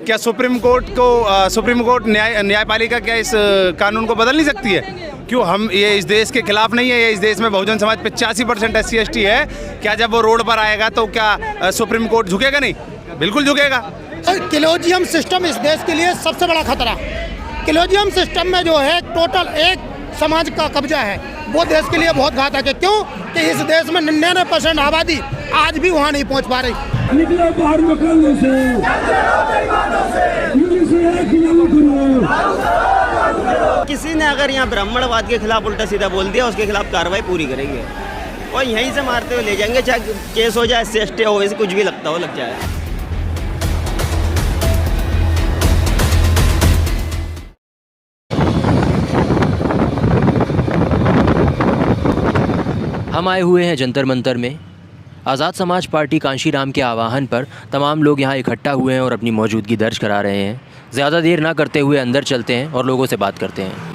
क्या supreme court न्यायपालिका क्या इस कानून को बदल नहीं सकती है? क्यों हम ये इस देश के खिलाफ नहीं है? ये इस देश में बहुजन समाज 85% SC/ST है। क्या जब वो रोड पर आएगा तो क्या सुप्रीम कोर्ट झुकेगा नहीं? बिल्कुल झुकेगा। कॉलेजियम सिस्टम इस देश के लिए सबसे बड़ा खतरा। कॉलेजियम सिस्टम में जो है टोटल एक समाज का कब्जा है, वो देश के लिए बहुत घातक है। क्यों कि इस देश में 99% आबादी आज भी वहाँ नहीं पहुँच पा रही। निकलो बाहर मकानों से, किसी ने अगर यहाँ ब्राह्मणवाद के खिलाफ उल्टा सीधा बोल दिया, उसके खिलाफ कार्रवाई पूरी करेंगे और यहीं से मारते हुए ले जाएंगे, चाहे केस हो जाए, SC/ST हो, वैसे कुछ भी लगता हो लग जाए। हम आए हुए हैं जंतर मंतर में। आज़ाद समाज पार्टी कांशीराम के आह्वान पर तमाम लोग यहाँ इकट्ठा हुए हैं और अपनी मौजूदगी दर्ज करा रहे हैं। ज़्यादा देर ना करते हुए अंदर चलते हैं और लोगों से बात करते हैं।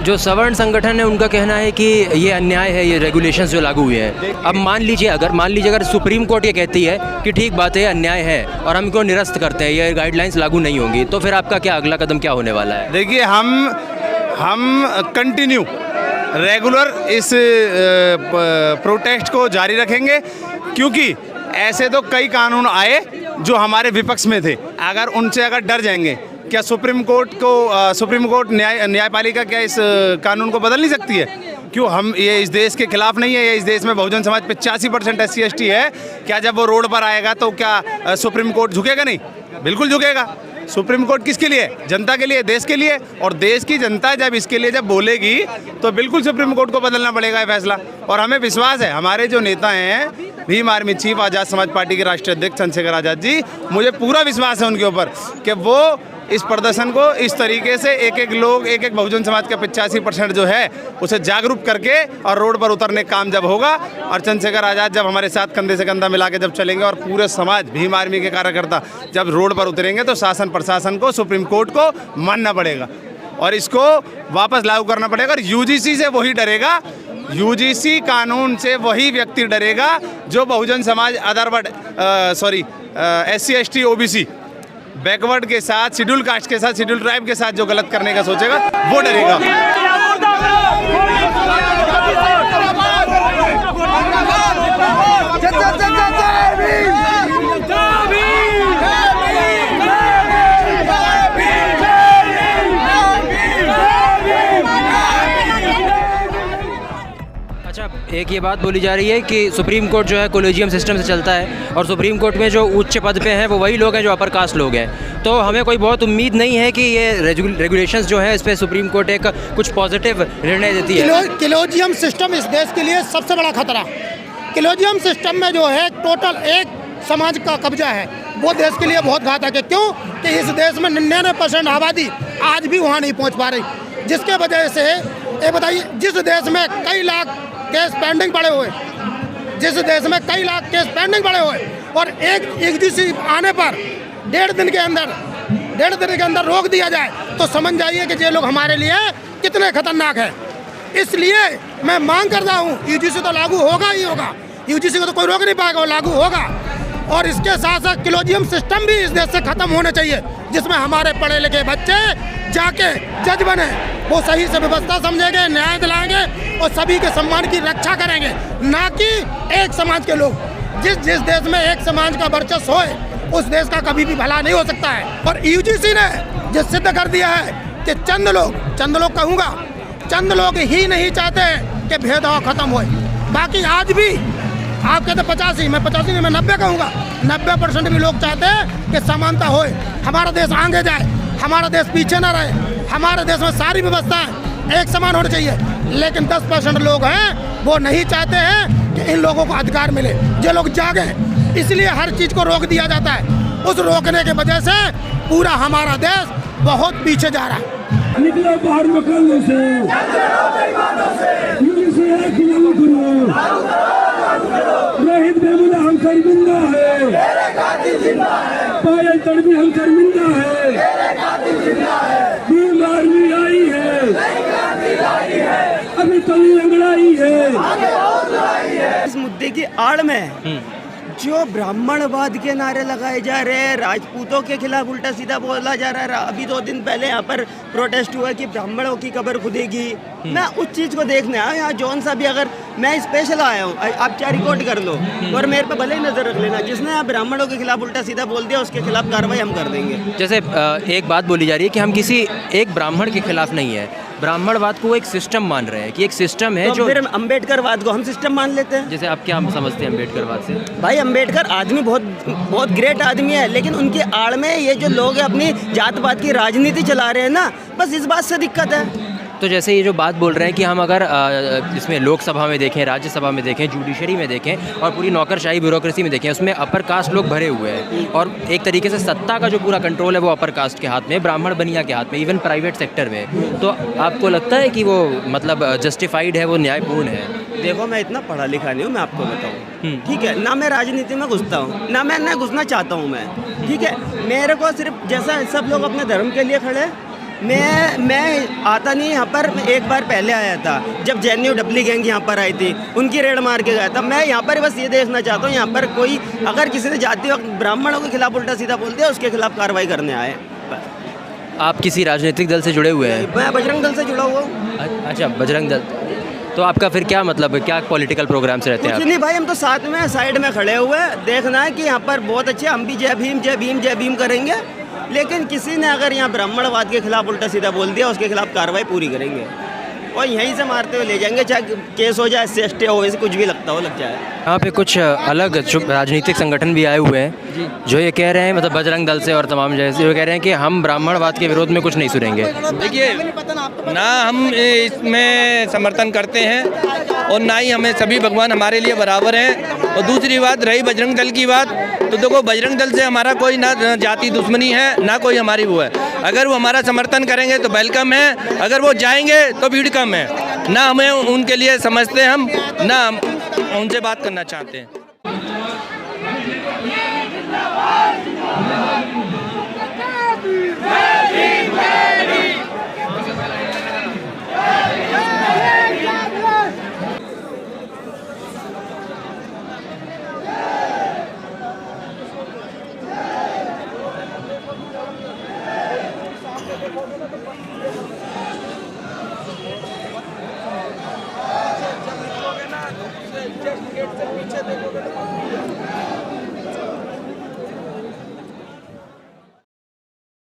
जो सवर्ण संगठन है उनका कहना है कि ये अन्याय है, ये रेगुलेशंस जो लागू हुए हैं। अब मान लीजिए अगर सुप्रीम कोर्ट ये कहती है कि ठीक बात है, अन्याय है और हम इनको निरस्त करते हैं, ये गाइडलाइंस लागू नहीं होंगी, तो फिर आपका क्या अगला कदम क्या होने वाला है? देखिए, हम कंटिन्यू रेगुलर इस प्रोटेस्ट को जारी रखेंगे, क्योंकि ऐसे तो कई कानून आए जो हमारे विपक्ष में थे। अगर उनसे डर जाएंगे, क्या सुप्रीम कोर्ट न्यायपालिका क्या इस कानून को बदल नहीं सकती है? क्यों हम ये इस देश के खिलाफ नहीं है? ये इस देश में बहुजन समाज 85% SC/ST है। क्या जब वो रोड पर आएगा तो क्या सुप्रीम कोर्ट झुकेगा नहीं? बिल्कुल झुकेगा। सुप्रीम कोर्ट किसके लिए? जनता के लिए, देश के लिए। और देश की जनता जब इसके लिए बोलेगी तो बिल्कुल सुप्रीम कोर्ट को बदलना पड़ेगा ये फैसला। और हमें विश्वास है, हमारे जो नेता हैं, भीम आर्मी चीफ आज़ाद समाज पार्टी के राष्ट्रीय अध्यक्ष चंद्रशेखर आज़ाद जी, मुझे पूरा विश्वास है उनके ऊपर कि वो इस प्रदर्शन को इस तरीके से एक बहुजन समाज का 85% जो है उसे जागरूक करके और रोड पर उतरने काम जब होगा और चंद्रशेखर आज़ाद जब हमारे साथ कंधे से कंधा मिला के जब चलेंगे और पूरे समाज भीम आर्मी के कार्यकर्ता जब रोड पर उतरेंगे तो शासन प्रशासन को, सुप्रीम कोर्ट को मानना पड़ेगा और इसको वापस लागू करना पड़ेगा। और UGC से वही डरेगा, UGC कानून से वही व्यक्ति डरेगा जो Bahujan Samaj SC/ST OBC backward के साथ, शेड्यूल कास्ट के साथ, शेड्यूल ट्राइब के साथ जो गलत करने का सोचेगा वो डरेगा। अच्छा, एक ये बात बोली जा रही है कि सुप्रीम कोर्ट जो है कॉलेजियम सिस्टम से चलता है और सुप्रीम कोर्ट में जो उच्च पद पे हैं वो वही लोग हैं जो अपर कास्ट लोग हैं, तो हमें कोई बहुत उम्मीद नहीं है कि ये रेगुलेशंस जो है इस पर सुप्रीम कोर्ट एक कुछ पॉजिटिव निर्णय देती है। कॉलेजियम सिस्टम इस देश के लिए सबसे बड़ा खतरा। कॉलेजियम सिस्टम में जो है टोटल एक समाज का कब्जा है, वो देश के लिए बहुत घातक है। क्यों कि इस देश में 99% आबादी आज भी वहाँ नहीं पहुँच पा रही, जिसके वजह से ये बताइए, जिस देश में कई लाख केस पेंडिंग पड़े हुए, और एक UGC आने पर डेढ़ दिन के अंदर रोक दिया जाए तो समझ जाइए कि ये लोग हमारे लिए कितने खतरनाक है। इसलिए मैं मांग करता हूँ, UGC तो लागू होगा ही होगा, UGC को तो कोई रोक नहीं पाएगा, वो लागू होगा। और इसके साथ साथ कॉलेजियम सिस्टम भी इस देश से खत्म होना चाहिए, जिसमें हमारे पढ़े लिखे बच्चे जाके जज बने, वो सही से व्यवस्था समझेंगे, न्याय दिलाएंगे और सभी के सम्मान की रक्षा करेंगे, ना कि एक समाज के लोग। जिस देश में एक समाज का वर्चस्व होए उस देश का कभी भी भला नहीं हो सकता है। और UGC ने जो सिद्ध कर दिया है कि चंद लोग कहूँगा, चंद लोग ही नहीं चाहते हैं कि भेदभाव खत्म होए। बाकी आज भी आप कहते 85, मैं 85 नहीं, मैं 90 कहूँगा, 90% भी लोग चाहते हैं कि समानता होए, हमारा देश आगे जाए, हमारा देश पीछे ना रहे, हमारे देश में सारी व्यवस्थाएं एक समान होनी चाहिए। लेकिन 10% लोग हैं वो नहीं चाहते हैं कि इन लोगों को अधिकार मिले, ये लोग जागे, इसलिए हर चीज़ को रोक दिया जाता है। उस रोकने के वजह से पूरा हमारा देश बहुत पीछे जा रहा है। निकलो बाहर मकानों से, रोहित बेमुला हम शर्मिंदा है, पायल तड़पी हम शर्मिंदा है, भीम आर्मी आई है, अभी कड़ी लड़ाई है। इस मुद्दे की आड़ में जो ब्राह्मणवाद के नारे लगाए जा रहे हैं, राजपूतों के खिलाफ उल्टा सीधा बोला जा रहा है। अभी 2 दिन पहले यहाँ पर प्रोटेस्ट हुआ कि ब्राह्मणों की कब्र खुदेगी। मैं उस चीज़ को देखने आया हूँ। यहाँ जौन सा भी, अगर मैं स्पेशल आया हूँ, आप चाहे रिकॉर्ड कर लो और मेरे पे भले ही नजर रख लेना, जिसने यहाँ ब्राह्मणों के खिलाफ उल्टा सीधा बोल दिया उसके खिलाफ कार्रवाई हम कर देंगे। जैसे एक बात बोली जा रही है कि हम किसी एक ब्राह्मण के खिलाफ नहीं है, ब्राह्मणवाद को एक सिस्टम मान रहे हैं कि एक सिस्टम है तो जो फिर अम्बेडकरवाद को हम सिस्टम मान लेते हैं। जैसे आप क्या समझते हैं अम्बेडकरवाद से? भाई अम्बेडकर आदमी बहुत ग्रेट आदमी है, लेकिन उनकी आड़ में ये जो लोग हैं अपनी जात पात की राजनीति चला रहे हैं ना, बस इस बात से दिक्कत है। तो जैसे ये जो बात बोल रहे हैं कि हम अगर इसमें लोकसभा में देखें, राज्यसभा में देखें, जुडिशरी में देखें और पूरी नौकरशाही ब्यूरोक्रेसी में देखें, उसमें अपर कास्ट लोग भरे हुए हैं और एक तरीके से सत्ता का जो पूरा कंट्रोल है वो अपर कास्ट के हाथ में, ब्राह्मण बनिया के हाथ में, इवन प्राइवेट सेक्टर में। तो आपको लगता है कि वो मतलब जस्टिफाइड है, वो न्यायपूर्ण है? देखो मैं इतना पढ़ा लिखा नहीं हूँ, मैं आपको बताऊँ, ठीक है ना, मैं राजनीति में घुसता हूँ ना, मैं न घुसना चाहता हूँ मैं, ठीक है। मेरे को सिर्फ जैसा सब लोग अपने धर्म के लिए खड़े, मैं आता नहीं यहाँ पर। एक बार पहले आया था जब जेएनयू डबली गैंग यहाँ पर आई थी, उनकी रेड मार के गया था। मैं यहाँ पर बस ये देखना चाहता हूँ, यहाँ पर कोई अगर किसी ने जाती वक्त ब्राह्मणों के खिलाफ उल्टा सीधा बोल दिया, उसके खिलाफ कार्रवाई करने आए। आप किसी राजनीतिक दल से जुड़े हुए हैं? मैं बजरंग दल से जुड़ा हुआ हूँ। अच्छा, बजरंग दल। तो आपका फिर क्या मतलब है, क्या पॉलिटिकल प्रोग्राम्स रहते हैं? कुछ नहीं भाई, हम तो साथ में साइड में खड़े हुए हैं। देखना है कि यहाँ पर बहुत अच्छे, हम भी जय भीम जय भीम जय भीम करेंगे, लेकिन किसी ने अगर यहाँ ब्राह्मणवाद के खिलाफ उल्टा सीधा बोल दिया, उसके खिलाफ कार्रवाई पूरी करेंगे और यहीं से मारते हुए ले जाएंगे, चाहे केस हो जाए, SC/ST हो, वैसे कुछ भी लगता हो लग जाए। यहाँ पे कुछ अलग राजनीतिक संगठन भी आए हुए हैं जो ये कह रहे हैं, मतलब बजरंग दल से और तमाम जैसे, जो कह रहे हैं कि हम ब्राह्मणवाद के विरोध में कुछ नहीं सुनेंगे। देखिए ना, हम इसमें समर्थन करते हैं और ना ही हमें सभी भगवान हमारे लिए बराबर हैं। और दूसरी बात रही बजरंग दल की बात, तो देखो बजरंग दल से हमारा कोई ना जाति दुश्मनी है ना कोई हमारी वो है। अगर वो हमारा समर्थन करेंगे तो वेलकम है, अगर वो जाएंगे तो भीड़ कम है। ना हमें उनके लिए समझते हैं हम, ना हम उनसे बात करना चाहते हैं।